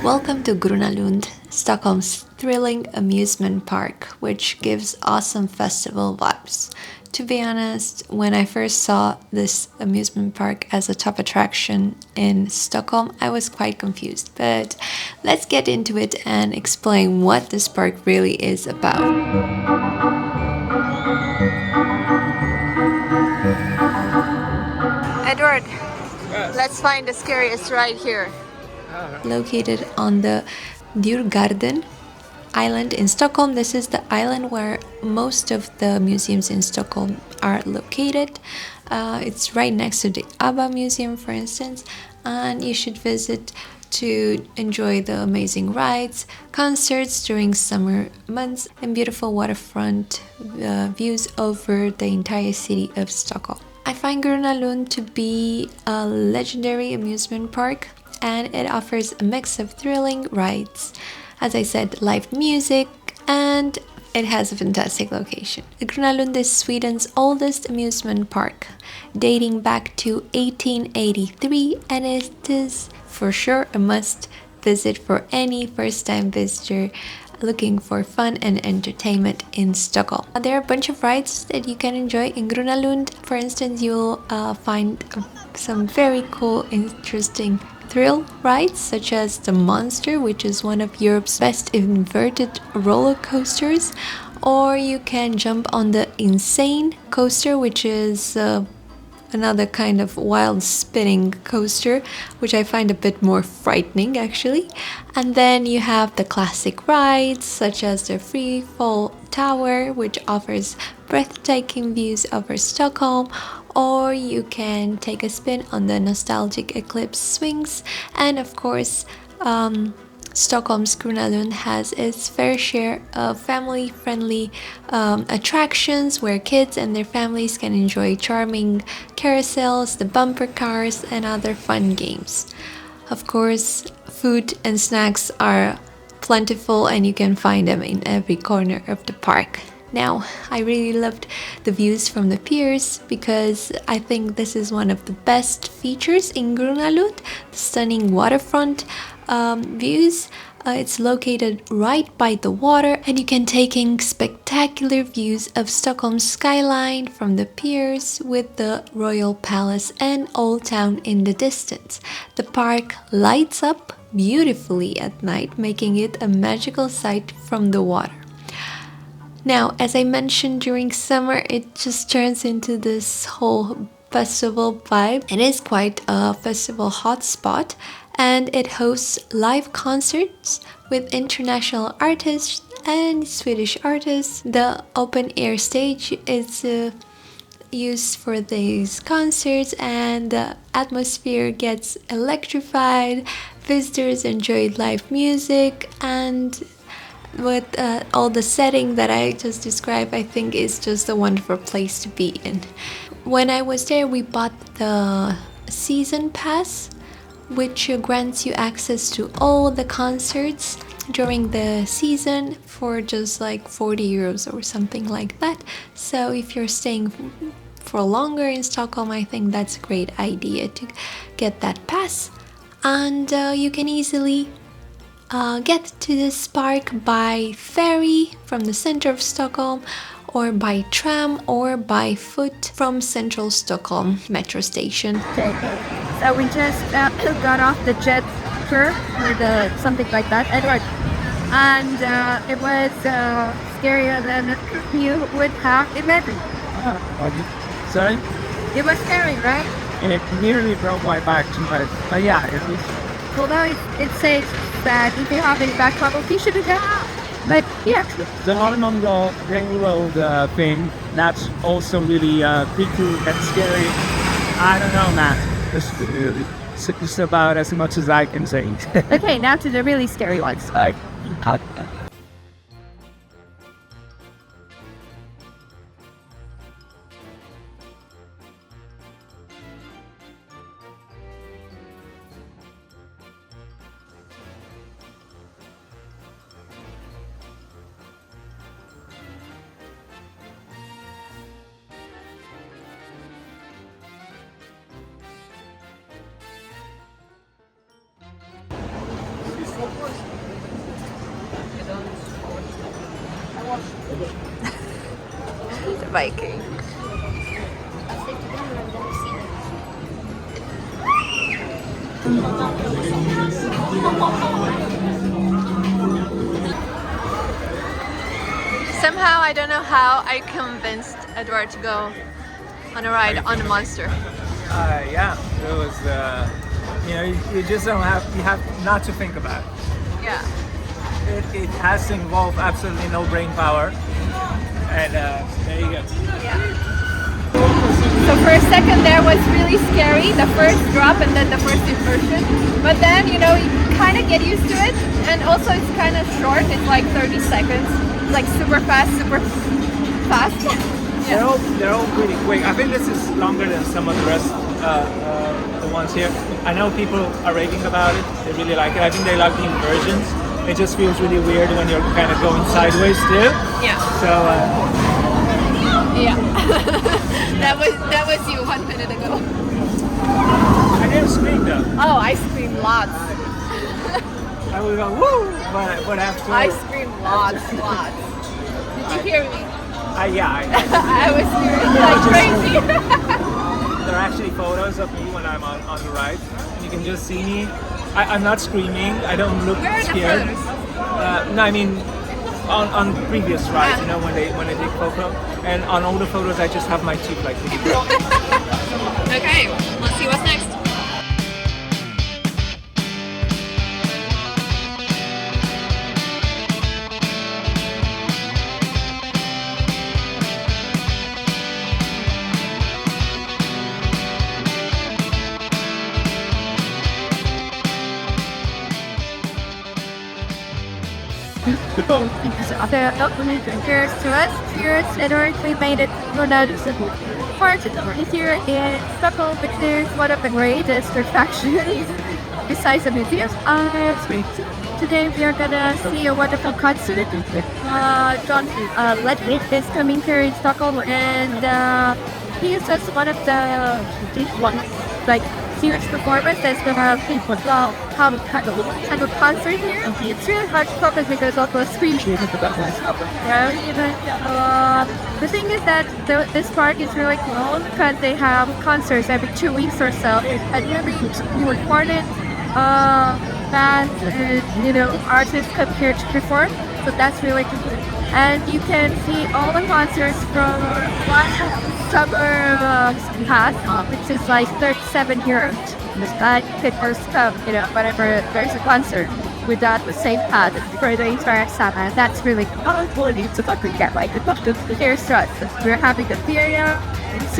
Welcome to Gröna Lund, Stockholm's thrilling amusement park, which gives awesome festival vibes. To be honest, when I first saw this amusement park as a top attraction in Stockholm, I was quite confused. But let's get into it and explain what this park really is about. Edward, let's find the scariest ride here. Located on the Djurgården island in Stockholm. This is the island where most of the museums in Stockholm are located. It's right next to the ABBA museum, for instance, and you should visit to enjoy the amazing rides, concerts during summer months, and beautiful waterfront views over the entire city of Stockholm. I find Gröna Lund to be a legendary amusement park, and it offers a mix of thrilling rides, as I said, live music, and it has a fantastic location. Gröna Lund is Sweden's oldest amusement park, dating back to 1883, and it is for sure a must visit for any first-time visitor looking for fun and entertainment in Stockholm. There are a bunch of rides that you can enjoy in Gröna Lund. For instance, you'll find some very cool, interesting thrill rides, such as the Monster, which is one of Europe's best inverted roller coasters, or you can jump on the Insane coaster, which is another kind of wild spinning coaster, which I find a bit more frightening actually. And then you have the classic rides such as the Free Fall Tower, which offers breathtaking views over Stockholm, or you can take a spin on the nostalgic Eclipse swings. And of course, Stockholm's Gröna Lund has its fair share of family-friendly attractions where kids and their families can enjoy charming carousels, the bumper cars, and other fun games. Of course, food and snacks are plentiful and you can find them in every corner of the park. Now, I really loved the views from the piers because I think this is one of the best features in Gröna Lund, the stunning waterfront views. It's located right by the water, and you can take in spectacular views of Stockholm's skyline from the piers with the Royal Palace and Old Town in the distance. The park lights up beautifully at night, making it a magical sight from the water. Now, as I mentioned, during summer it just turns into this whole festival vibe. It is quite a festival hotspot, and it hosts live concerts with international artists and Swedish artists. The open air stage is used for these concerts, and the atmosphere gets electrified. Visitors enjoy live music, and with all the setting that I just described, I think is just a wonderful place to be in. When I was there, we bought the season pass, which grants you access to all the concerts during the season for just like 40 euros or something like that. So if you're staying for longer in Stockholm, I think that's a great idea to get that pass. And you can easily get to this park by ferry from the center of Stockholm, or by tram, or by foot from central Stockholm metro station. Okay, so we just got off the jet tour, or something like that, Edward, and it was scarier than you would have imagined. Sorry? It was scary, right? It nearly broke my back too much. But yeah, it was. Although it says that if you have any back troubles, you should have that. But yeah. The normal railroad thing, that's also really creepy and scary. I don't know, man. It's just about as much as I can say. Okay, now to the really scary ones. biking. Somehow, I don't know how I convinced Edward to go on a ride on a monster. Yeah, it was, you know, you just don't have, you have not to think about it. Yeah. It has to involve absolutely no brain power. And there you go. Yeah. So for a second there was really scary, the first drop and then the first inversion. But then, you know, you kind of get used to it. And also it's kind of short, it's like 30 seconds. It's like super fast, super fast. Yeah. They're all pretty quick. I think this is longer than some of the rest, the ones here. I know people are raving about it. They really like it. I think they like the inversions. It just feels really weird when you're kind of going sideways too. Yeah. So. Yeah. that was you 1 minute ago. I didn't scream though. Oh, I screamed lots. I would go woo, but after. I screamed lots. Did you hear me? Yeah. I was screaming like crazy. There are actually photos of me when I'm on the ride, and you can just see me. I'm not screaming. I don't look Where are the scared. photos? No, I mean on previous rides, you know, when they take photo, and on all the photos I just have my teeth like really brown. Okay, let's see what's next. The document cheers to us. Cheers, Edward. We made it Gröna Lund part here in Stockholm, which is one of the greatest attractions besides the museum. Today we are gonna see a wonderful concert. John Ledwig is coming here in Stockholm, and he is just one of the like huge performance that's gonna people have kind of concert here. It's really hard to focus because of the screen. The thing is that this park is really cool because they have concerts every 2 weeks or so, and every important bands and, you know, artists come here to perform. So that's really cool. And you can see all the concerts from one summer pass, which is like 37 euros. That you can first come, you know, whenever there's a concert without the same pass for the entire summer. That's really cool. To fucking get like the here's to us. We're having the theater. It's